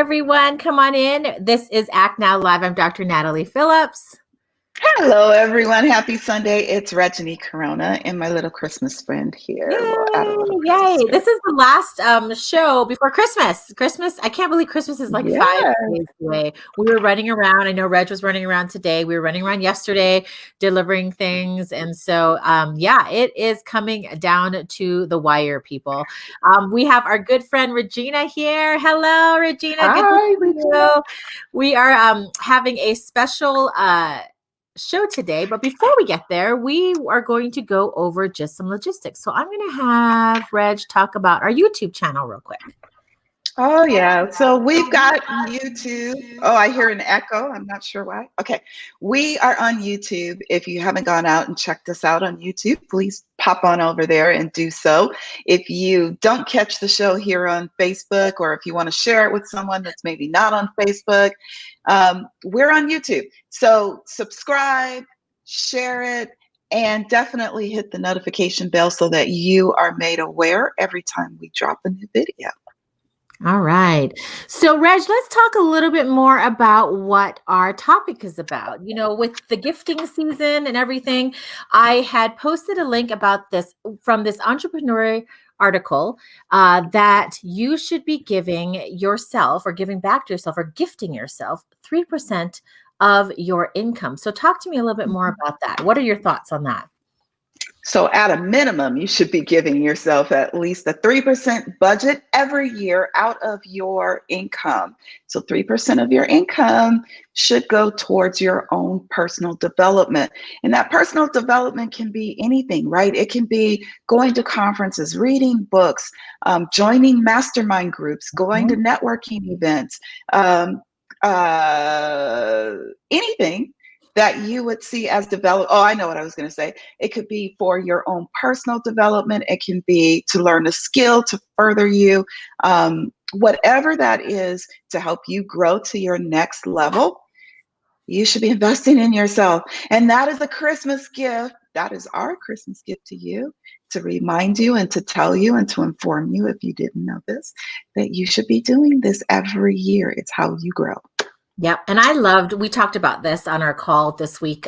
everyone. Come on in. This is Act Now Live. I'm Dr. Natalie Phillips. Hello, everyone. Happy Sunday. It's Reggie Corona and my little Christmas friend here. We'll add a little Yay. Christmas This is the last show before Christmas. I can't believe Christmas is like 5 days away. We were running around. I know Reg was running around today. We were running around yesterday delivering things. And so, it is coming down to the wire, people. We have our good friend Regina here. Hello, Regina. Hi, good to see Regina. you. We are having a special show today, but before we get there, we are going to go over just some logistics. So I'm going to have Reg talk about our YouTube channel real quick. Oh, yeah. So we've got YouTube. Oh, I hear an echo. I'm not sure why. Okay. We are on YouTube. If you haven't gone out and checked us out on YouTube, please pop on over there and do so. If you don't catch the show here on Facebook, or if you want to share it with someone that's maybe not on Facebook, we're on YouTube. So subscribe, share it, and definitely hit the notification bell so that you are made aware every time we drop a new video. All right. So, Reg, let's talk a little bit more about what our topic is about. You know, with the gifting season and everything, I had posted a link about this from this entrepreneur article that you should be giving yourself or giving back to yourself or gifting yourself 3% of your income. So talk to me a little bit more about that. What are your thoughts on that? So at a minimum, you should be giving yourself at least a 3% budget every year out of your income. So 3% of your income should go towards your own personal development. And that personal development can be anything, right? It can be going to conferences, reading books, joining mastermind groups, going to networking events, anything that you would see as develop. Oh, I know what I was going to say. It could be for your own personal development. It can be to learn a skill to further you. Whatever that is to help you grow to your next level, you should be investing in yourself. And that is a Christmas gift. That is our Christmas gift to you, to remind you and to tell you and to inform you, if you didn't know this, that you should be doing this every year. It's how you grow. Yep. And we talked about this on our call this week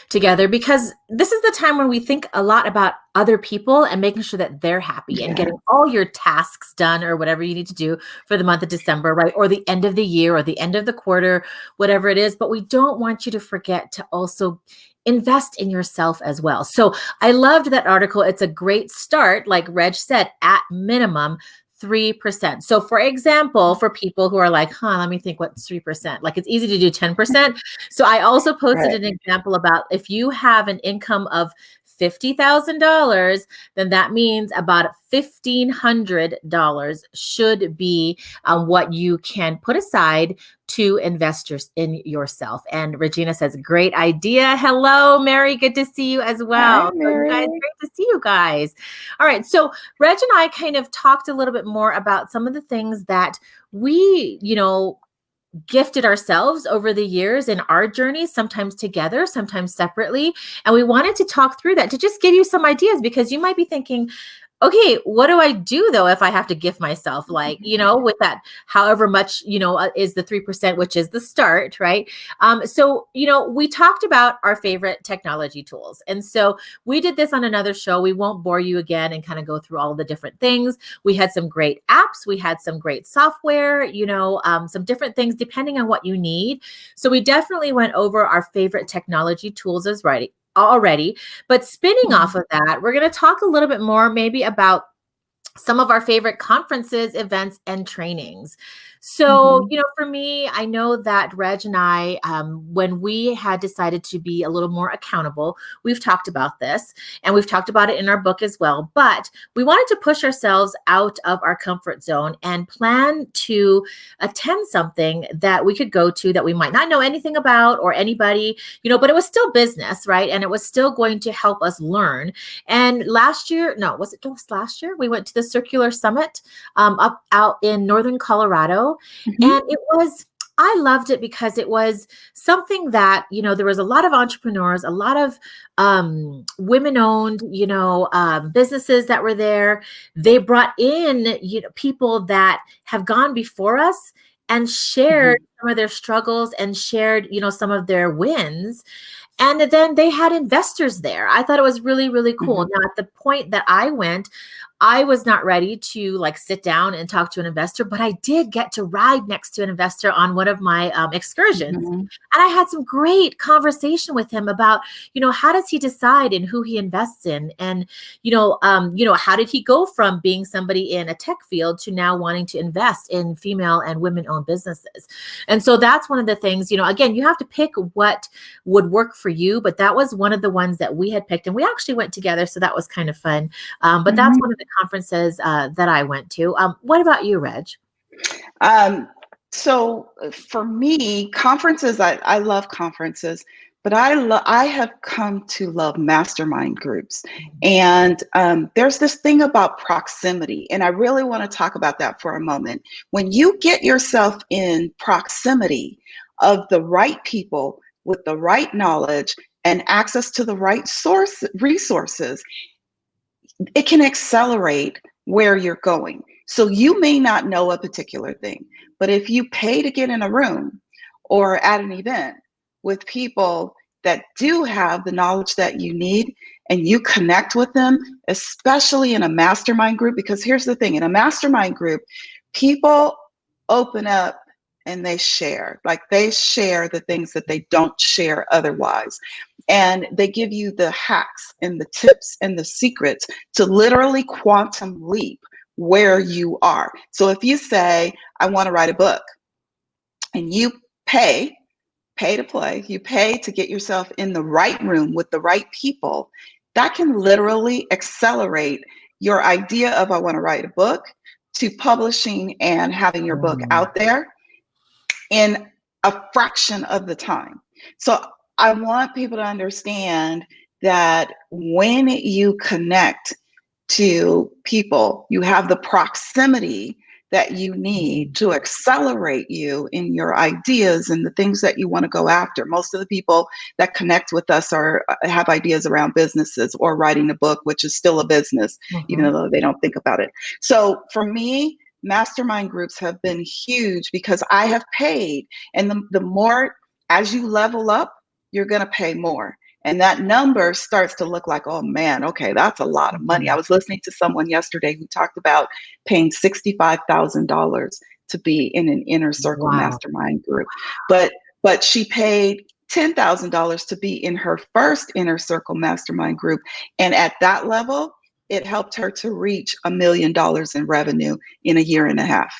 together, because this is the time when we think a lot about other people and making sure that they're happy and getting all your tasks done or whatever you need to do for the month of December, right? Or the end of the year or the end of the quarter, whatever it is. But we don't want you to forget to also invest in yourself as well. So I loved that article. It's a great start, like Reg said, at minimum 3%. So for example, for people who are like, let me think, what's 3%? Like, it's easy to do 10%. So I also posted an example about if you have an income of $50,000, then that means about $1,500 should be what you can put aside to invest in yourself. And Regina says, great idea. Hello, Mary. Good to see you as well. Hi, Mary. So you guys, great to see you guys. All right. So Reg and I kind of talked a little bit more about some of the things that we, gifted ourselves over the years in our journey, sometimes together, sometimes separately. And we wanted to talk through that to just give you some ideas, because you might be thinking, okay, what do I do though if I have to gift myself, like, with that, however much, is the 3%, which is the start, right? So, we talked about our favorite technology tools. And so we did this on another show. We won't bore you again and kind of go through all the different things. We had some great apps. We had some great software, some different things depending on what you need. So we definitely went over our favorite technology tools as already. But spinning off of that, we're going to talk a little bit more maybe about some of our favorite conferences, events, and trainings. So, for me, I know that Reg and I, when we had decided to be a little more accountable, we've talked about this and we've talked about it in our book as well, but we wanted to push ourselves out of our comfort zone and plan to attend something that we could go to that we might not know anything about or anybody, but it was still business, right? And it was still going to help us learn. And last year, was it just last year? We went to the Circular Summit out in Northern Colorado. And I loved it because it was something that, there was a lot of entrepreneurs, a lot of women-owned, businesses that were there. They brought in, people that have gone before us and shared Mhm. some of their struggles and shared, some of their wins. And then they had investors there. I thought it was really, really cool. Mhm. Now, at the point that I went, I was not ready to like sit down and talk to an investor, but I did get to ride next to an investor on one of my excursions. Mhm. And I had some great conversation with him about, how does he decide in who he invests in? And, how did he go from being somebody in a tech field to now wanting to invest in female and women owned businesses? And so that's one of the things, again, you have to pick what would work for you, but that was one of the ones that we had picked, and we actually went together, so that was kind of fun. But that's one Mhm. of the conferences that I went to. What about you, Reg? Um, so for me, conferences, I love conferences, but I have come to love mastermind groups. And there's this thing about proximity, and I really want to talk about that for a moment. When you get yourself in proximity of the right people with the right knowledge and access to the right resources, it can accelerate where you're going. So you may not know a particular thing, but if you pay to get in a room or at an event with people that do have the knowledge that you need and you connect with them, especially in a mastermind group, because here's the thing, in a mastermind group, people open up and they share the things that they don't share otherwise. And they give you the hacks and the tips and the secrets to literally quantum leap where you are. So if you say, I want to write a book, and you pay, pay to play, you pay to get yourself in the right room with the right people, that can literally accelerate your idea of, I want to write a book, to publishing and having your book Mm. out there in a fraction of the time. So I want people to understand that when you connect to people, you have the proximity that you need to accelerate you in your ideas and the things that you want to go after. Most of the people that connect with us have ideas around businesses or writing a book, which is still a business, even Mhm. though they don't think about it. So for me, mastermind groups have been huge because I have paid, and the more as you level up, you're going to pay more. And that number starts to look like, oh man, okay, that's a lot of money. I Mhm. was listening to someone yesterday who talked about paying $65,000 to be in an inner circle Wow. mastermind group. But she paid $10,000 to be in her first inner circle mastermind group. And at that level, it helped her to reach $1 million in revenue in a year and a half.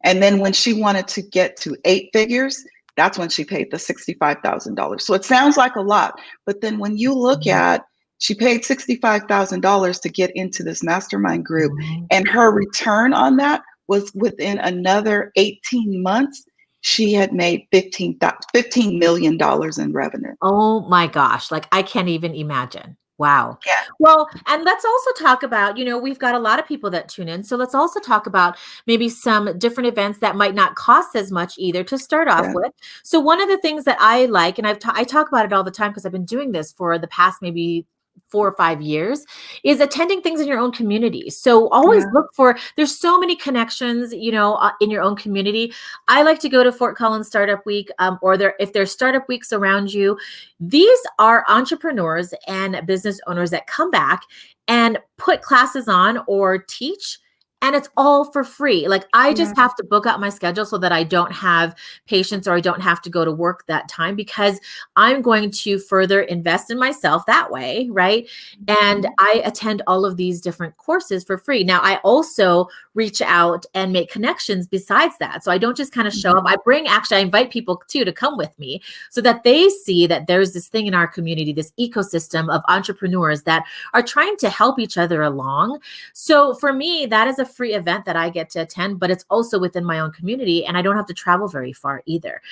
And then when she wanted to get to 8 figures, that's when she paid the $65,000. So it sounds like a lot, but then when you look Mhm. at, she paid $65,000 to get into this mastermind group, Mhm. and her return on that was within another 18 months, she had made $15 million in revenue. Oh my gosh, like I can't even imagine. Wow. Yeah. Well, and let's also talk about, we've got a lot of people that tune in. So let's also talk about maybe some different events that might not cost as much either to start off Yeah. with. So one of the things that I like, and I talk about it all the time because I've been doing this for the past maybe 4 or 5 years, is attending things in your own community. So always Yeah. look for, there's so many connections, in your own community. I like to go to Fort Collins Startup Week, or if there's startup weeks around you. These are entrepreneurs and business owners that come back and put classes on or teach, and it's all for free. Like I Yeah. just have to book out my schedule so that I don't have patients or I don't have to go to work that time, because I'm going to further invest in myself that way, right? And Mhm. I attend all of these different courses for free. Now, I also reach out and make connections besides that. So I don't just kind of show up. Mhm. I invite people too to come with me so that they see that there's this thing in our community, this ecosystem of entrepreneurs that are trying to help each other along. So for me, that is a free event that I get to attend, but it's also within my own community and I don't have to travel very far either.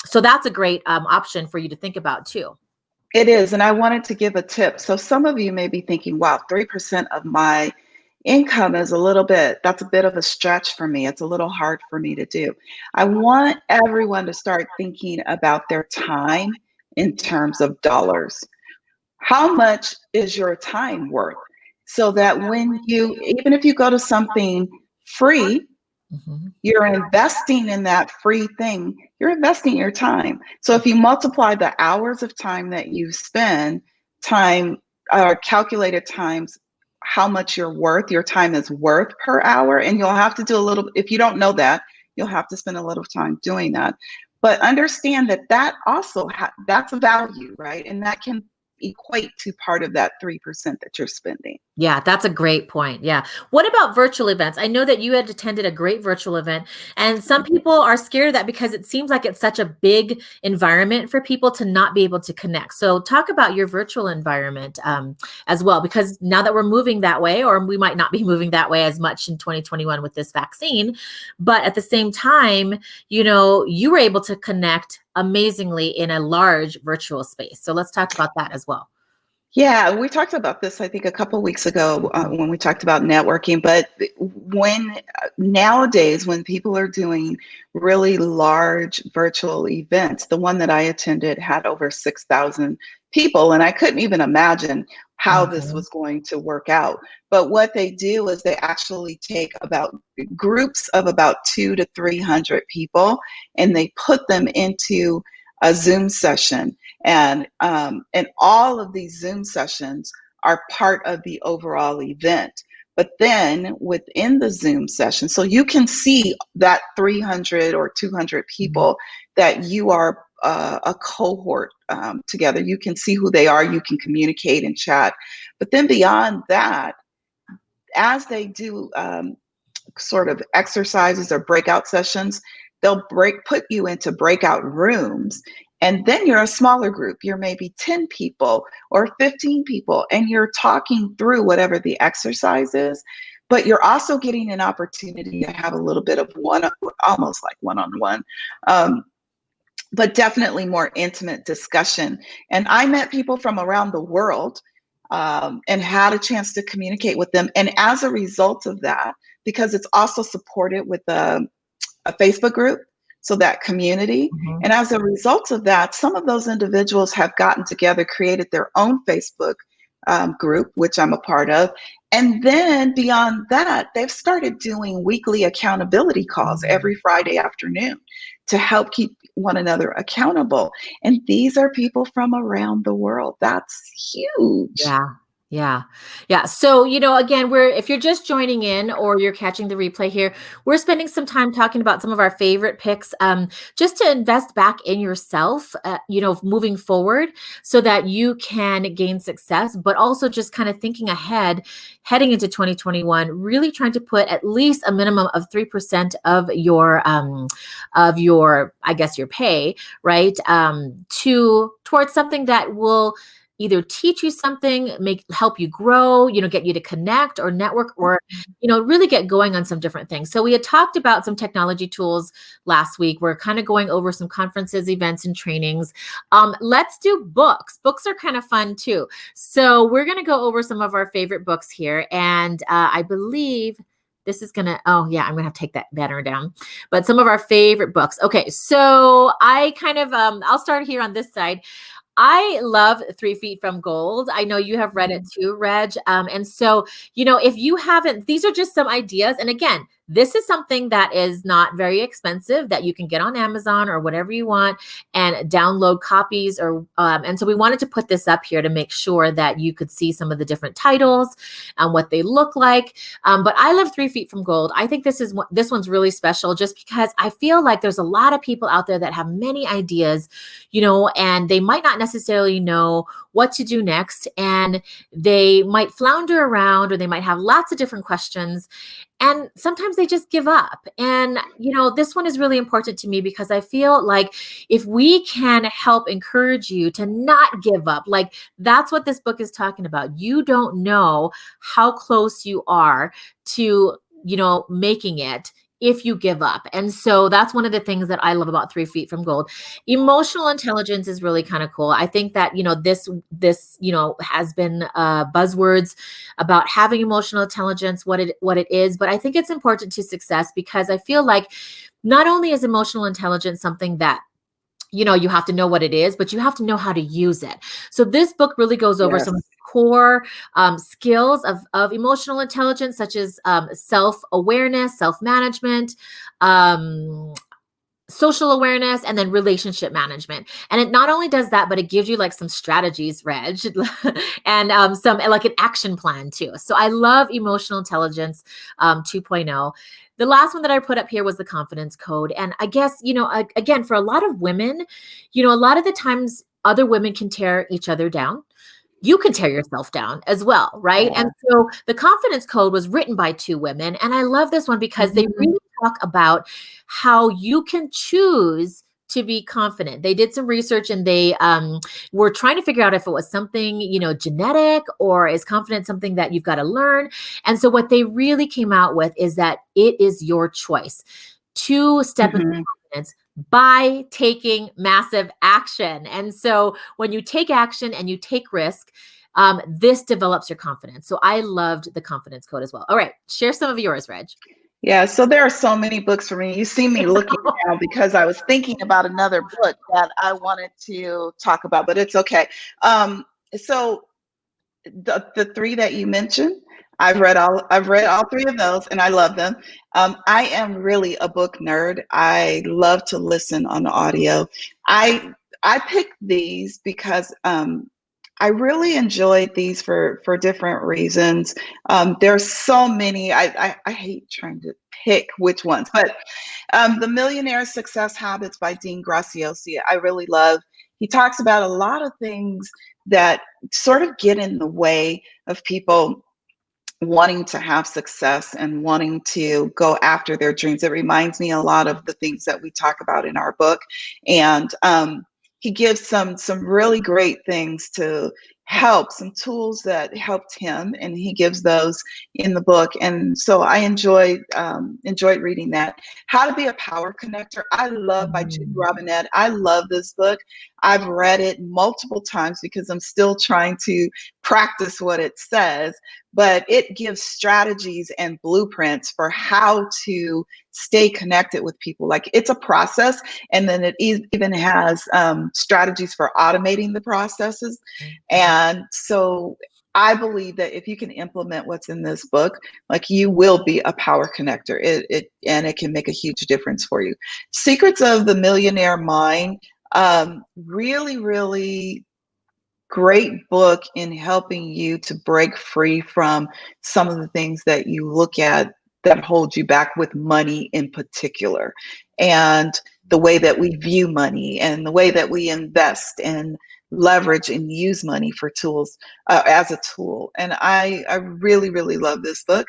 So that's a great option for you to think about too. It is. And I wanted to give a tip. So some of you may be thinking, wow, 3% of my income is that's a bit of a stretch for me. It's a little hard for me to do. I want everyone to start thinking about their time in terms of dollars. How much is your time worth? So that when even if you go to something free, You're investing in that free thing. You're investing your time. So if you multiply the hours of time that you spend, time or calculated times how much you're worth, your time is worth per hour, and you'll have to do a little, if you don't know that, you'll have to spend a little time doing that. But understand that that also, that's a value, right? And that can equate to part of that 3% that you're spending. Yeah, that's a great point. Yeah. What about virtual events? I know that you had attended a great virtual event, and some people are scared of that because it seems like it's such a big environment for people to not be able to connect. So, talk about your virtual environment as well, because now that we're moving that way, or we might not be moving that way as much in 2021 with this vaccine, but at the same time, you were able to connect amazingly in a large virtual space. So, let's talk about that as well. Yeah, we talked about this, I think, a couple of weeks ago when we talked about networking. But when nowadays, when people are doing really large virtual events, the one that I attended had over 6,000 people, and I couldn't even imagine how this Mhm. was going to work out. But what they do is they actually take about groups of about 200 to 300 people, and they put them into a Zoom session, and all of these Zoom sessions are part of the overall event. But then within the Zoom session, so you can see that 300 or 200 people that you are a cohort together. You can see who they are. You can communicate and chat. But then beyond that, as they do sort of exercises or breakout sessions, they'll put you into breakout rooms. And then you're a smaller group. You're maybe 10 people or 15 people, and you're talking through whatever the exercise is. But you're also getting an opportunity to have a little bit of almost like one-on-one, um, but definitely more intimate discussion. And I met people from around the world and had a chance to communicate with them. And as a result of that, because it's also supported with a Facebook group, so that community. Mhm. And as a result of that, some of those individuals have gotten together, created their own Facebook group, which I'm a part of. And then beyond that, they've started doing weekly accountability calls every Friday afternoon to help keep one another accountable. And these are people from around the world. That's huge. Yeah. Yeah. Yeah. So, again, if you're just joining in or you're catching the replay here, we're spending some time talking about some of our favorite picks, just to invest back in yourself, moving forward so that you can gain success, but also just kind of thinking ahead, heading into 2021, really trying to put at least a minimum of 3% of your, I guess, your pay, right? Towards something that will either teach you something, help you grow, get you to connect or network, or, really get going on some different things. So we had talked about some technology tools last week. We're kind of going over some conferences, events, and trainings. Let's do books. Books are kind of fun too. So we're going to go over some of our favorite books here. And I believe this is going to, oh yeah, I'm going to have to take that banner down, but some of our favorite books. Okay. So I kind of, I'll start here on this side. I love 3 Feet from Gold. I know you have read it too, Reg. And so, if you haven't, these are just some ideas. And again, this is something that is not very expensive that you can get on Amazon or whatever you want and download copies. And so we wanted to put this up here to make sure that you could see some of the different titles and what they look like. But I love 3 Feet from Gold. I think this one's really special just because I feel like there's a lot of people out there that have many ideas, and they might not necessarily know what to do next, and they might flounder around, or they might have lots of different questions, and sometimes they just give up. And this one is really important to me because I feel like if we can help encourage you to not give up, like that's what this book is talking about. You don't know how close you are to making it if you give up. And so that's one of the things that I love about 3 Feet from Gold. Emotional intelligence is really kind of cool. I think that, this has been buzzwords about having emotional intelligence, what it is, but I think it's important to success because I feel like not only is emotional intelligence something that you have to know what it is, but you have to know how to use it. So this book really goes over some Yes. core skills of emotional intelligence, such as self-awareness, self-management, um, social awareness, and then relationship management. And it not only does that, but it gives you like some strategies, Reg, and some like an action plan too. So I love emotional intelligence 2.0. The last one that I put up here was the confidence code. And I guess, again, for a lot of women, a lot of the times other women can tear each other down. You can tear yourself down as well, right? Yeah. And so the confidence code was written by two women. And I love this one because they Mhm. really talk about how you can choose to be confident. They did some research and they were trying to figure out if it was something, genetic, or is confidence something that you've got to learn. And so what they really came out with is that it is your choice to step into Mhm. confidence by taking massive action. And so when you take action and you take risk, this develops your confidence. So I loved the confidence code as well. All right, share some of yours, Reg. Yeah, so there are so many books for me. You see me looking now because I was thinking about another book that I wanted to talk about, but it's okay. So the three that you mentioned, I've read all three of those and I love them. I am really a book nerd. I love to listen on audio. I picked these because I really enjoyed these for different reasons. There's so many. I hate trying to pick which ones, but The Millionaire Success Habits by Dean Graziosi, I really love. He talks about a lot of things that sort of get in the way of people wanting to have success and wanting to go after their dreams. It reminds me a lot of the things that we talk about in our book. And he gives some really great things to help, some tools that helped him, and he gives those in the book. And so I enjoyed reading that. How to Be a Power Connector, I love, by Judy Mm. Robinette. I love this book. I've read it multiple times because I'm still trying to practice what it says, but it gives strategies and blueprints for how to stay connected with people. Like, it's a process, and then it even has strategies for automating the processes. And so I believe that if you can implement what's in this book, like, you will be a power connector. And it can make a huge difference for you. Secrets of the Millionaire Mind, really, really great book in helping you to break free from some of the things that you look at that hold you back, with money in particular, and the way that we view money and the way that we invest and leverage and use money for tools, as a tool. And I really, really love this book,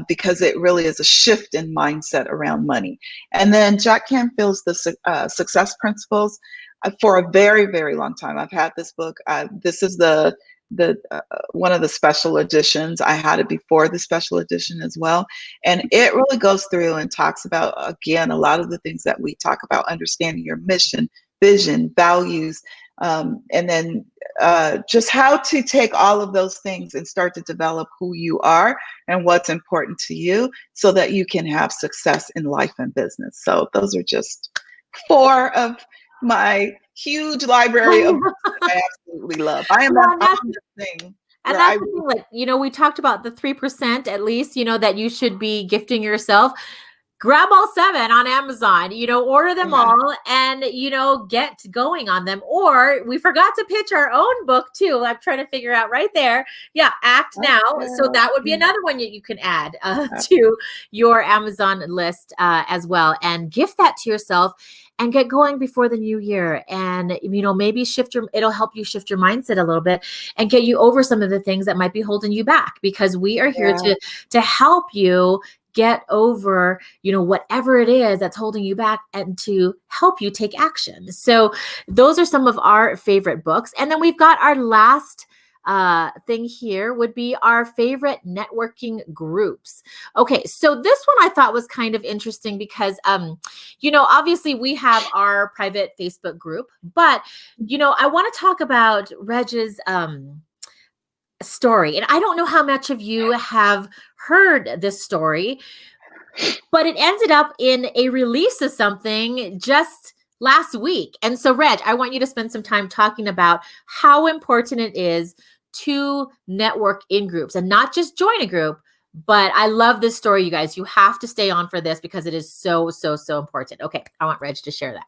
because it really is a shift in mindset around money. And then Jack Canfield's Success Principles. For a very, very long time, I've had this book. This is the one of the special editions. I had it before the special edition as well, and it really goes through and talks about, again, a lot of the things that we talk about: understanding your mission, vision, values, and then just how to take all of those things and start to develop who you are and what's important to you, so that you can have success in life and business. So those are just four of my huge library of books that I absolutely love. Well, and I'm that's on this thing and where that's I the thing, like, we talked about the 3% at least, that you should be gifting yourself. Grab all 7 on Amazon, order them yeah. all and, get going on them. Or we forgot to pitch our own book too. I'm trying to figure out right there. Yeah, Act Now. So that would be Okay. another one that you can add to your Amazon list as well, and gift that to yourself and get going before the new year. And, maybe it'll help you shift your mindset a little bit and get you over some of the things that might be holding you back, because we are here Yeah. to help you get over, whatever it is that's holding you back, and to help you take action. So those are some of our favorite books. And then we've got our last thing here would be our favorite networking groups. Okay, so this one I thought was kind of interesting because, obviously we have our private Facebook group, but, I want to talk about Reg's story. And I don't know how much of you have heard this story, but it ended up in a release of something just last week. And so, Reg, I want you to spend some time talking about how important it is to network in groups and not just join a group. But I love this story, you guys. You have to stay on for this because it is so, so, so important. Okay, I want Reg to share that.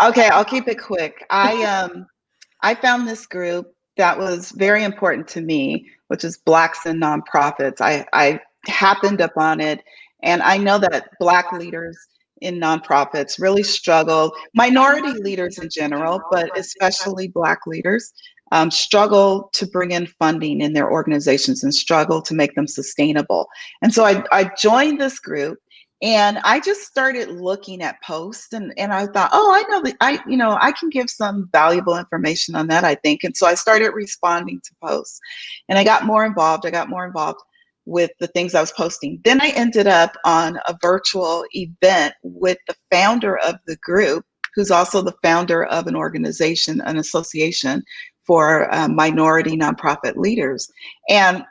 Okay, I'll keep it quick. I found this group that was very important to me, which is Blacks in Nonprofits. I happened upon it, and I know that Black leaders in nonprofits really struggle, minority leaders in general, but especially Black leaders, struggle to bring in funding in their organizations and struggle to make them sustainable. And so I joined this group. And I just started looking at posts and I thought, oh, I know that I can give some valuable information on that, I think. And so I started responding to posts and I got more involved. I got more involved with the things I was posting. Then I ended up on a virtual event with the founder of the group, who's also the founder of an organization, an association for minority nonprofit leaders. And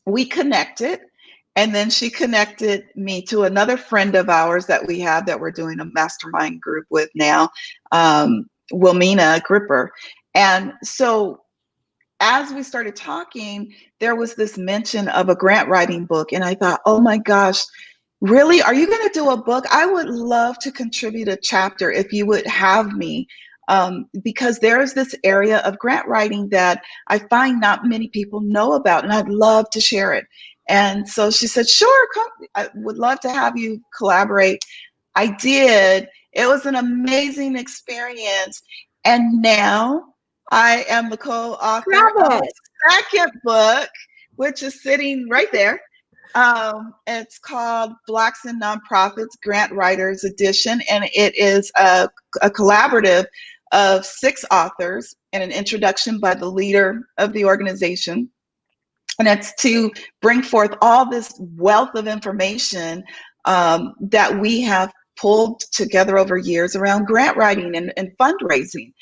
we connected. And then she connected me to another friend of ours that we have that we're doing a mastermind group with now, Wilmina Gripper. And so as we started talking, there was this mention of a grant writing book. And I thought, oh my gosh, really? Are you going to do a book? I would love to contribute a chapter if you would have me. Because there's this area of grant writing that I find not many people know about, and I'd love to share it. And so she said, sure, come. I would love to have you collaborate. I did. It was an amazing experience. And now I am the co-author of a second book, which is sitting right there. It's called Blacks in Nonprofits Grant Writers Edition, and it is a collaborative of 6 authors and an introduction by the leader of the organization. And it's to bring forth all this wealth of information that we have pulled together over years around grant writing and fundraising.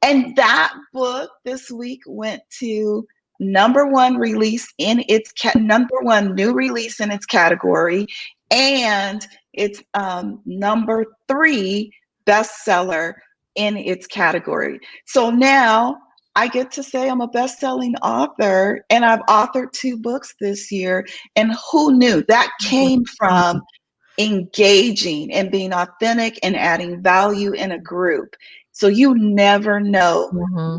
And that book this week went to #1 release in its #1 new release in its category, and it's #3 bestseller in its category. So now I get to say I'm a best-selling author, and I've authored 2 books this year. And who knew? That came from engaging and being authentic and adding value in a group. So you never know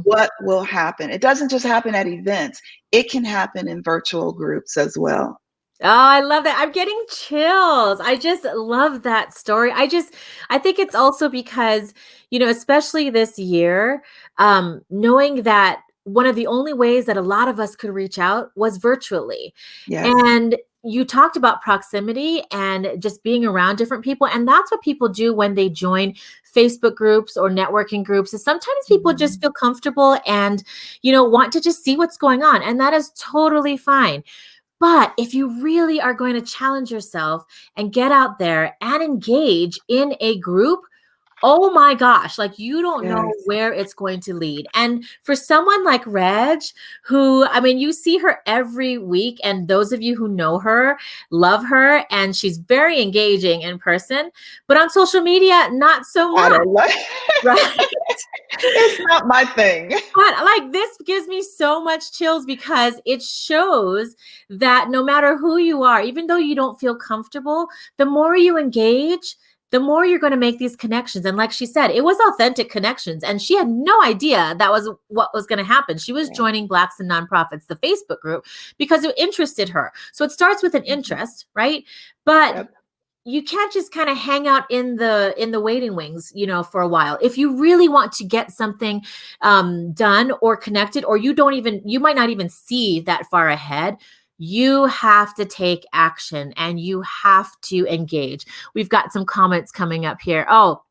what will happen. It doesn't just happen at events. It can happen in virtual groups as well. Oh, I love that. I'm getting chills. I just love that story. I think it's also because, especially this year, knowing that one of the only ways that a lot of us could reach out was virtually. Yes. And you talked about proximity and just being around different people. And that's what people do when they join Facebook groups or networking groups, is sometimes people just feel comfortable and, want to just see what's going on. And that is totally fine. But if you really are going to challenge yourself and get out there and engage in a group, oh my gosh, like you don't know where it's going to lead. And for someone like Reg, who, you see her every week, and those of you who know her love her, and she's very engaging in person, but on social media, not so much. I don't like right? It's not my thing. But this gives me so much chills because it shows that no matter who you are, even though you don't feel comfortable, the more you engage, the more you're going to make these connections. And like she said, it was authentic connections. And she had no idea that was what was going to happen. She was joining Blacks in Nonprofits, the Facebook group, because it interested her. So it starts with an interest, right? But you can't just kind of hang out in the waiting wings, for a while. If you really want to get something done or connected, or you might not even see that far ahead, you have to take action and you have to engage. We've got some comments coming up here. Oh,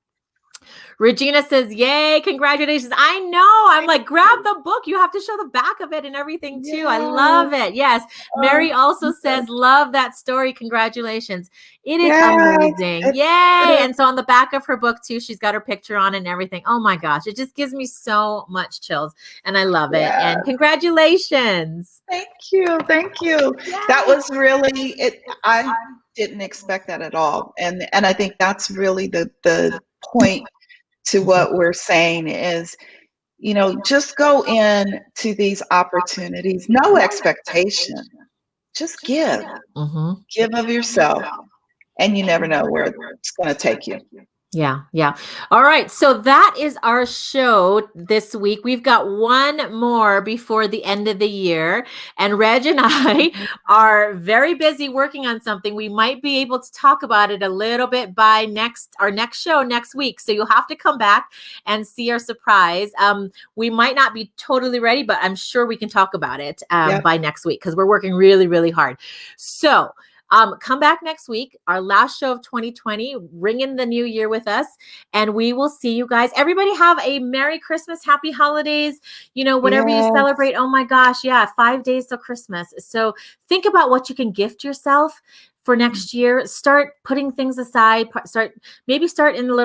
Regina says, yay, congratulations. I know. I'm like, grab the book. You have to show the back of it and everything too. I love it. Yes. Mary also says, love that story. Congratulations. It is amazing. Yay. And so on the back of her book too, she's got her picture on and everything. Oh my gosh. It just gives me so much chills and I love it. And congratulations. Thank you. Thank you. That was really it. I didn't expect that at all. And I think that's really the point to what we're saying is, just go in to these opportunities, no expectation, just give, Mm-hmm. give of yourself, and you never know where it's going to take you. Yeah. Yeah. All right. So that is our show this week. We've got one more before the end of the year. And Reg and I are very busy working on something. We might be able to talk about it a little bit by our next show next week. So you'll have to come back and see our surprise. We might not be totally ready, but I'm sure we can talk about it by next week because we're working really, really hard. So come back next week, our last show of 2020, ring in the new year with us, and we will see you guys. Everybody have a Merry Christmas, Happy Holidays, whatever you celebrate. Oh my gosh, yeah, 5 days till Christmas. So think about what you can gift yourself for next year. Start putting things aside. Start in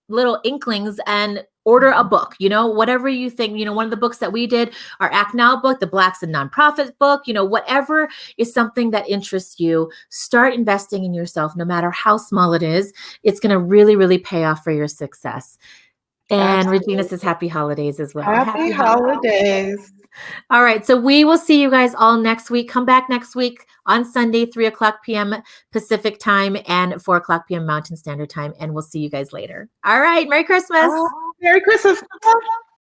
little inklings and order a book, whatever you think, one of the books that we did, our Act Now book, the Blacks and Nonprofits book, whatever is something that interests you, start investing in yourself, no matter how small it is. It's going to really, really pay off for your success. And Absolutely. Regina says happy holidays as well. Happy holidays. All right. So we will see you guys all next week. Come back next week on Sunday, 3:00 p.m. Pacific time and 4:00 p.m. Mountain Standard Time. And we'll see you guys later. All right. Merry Christmas. Merry Christmas.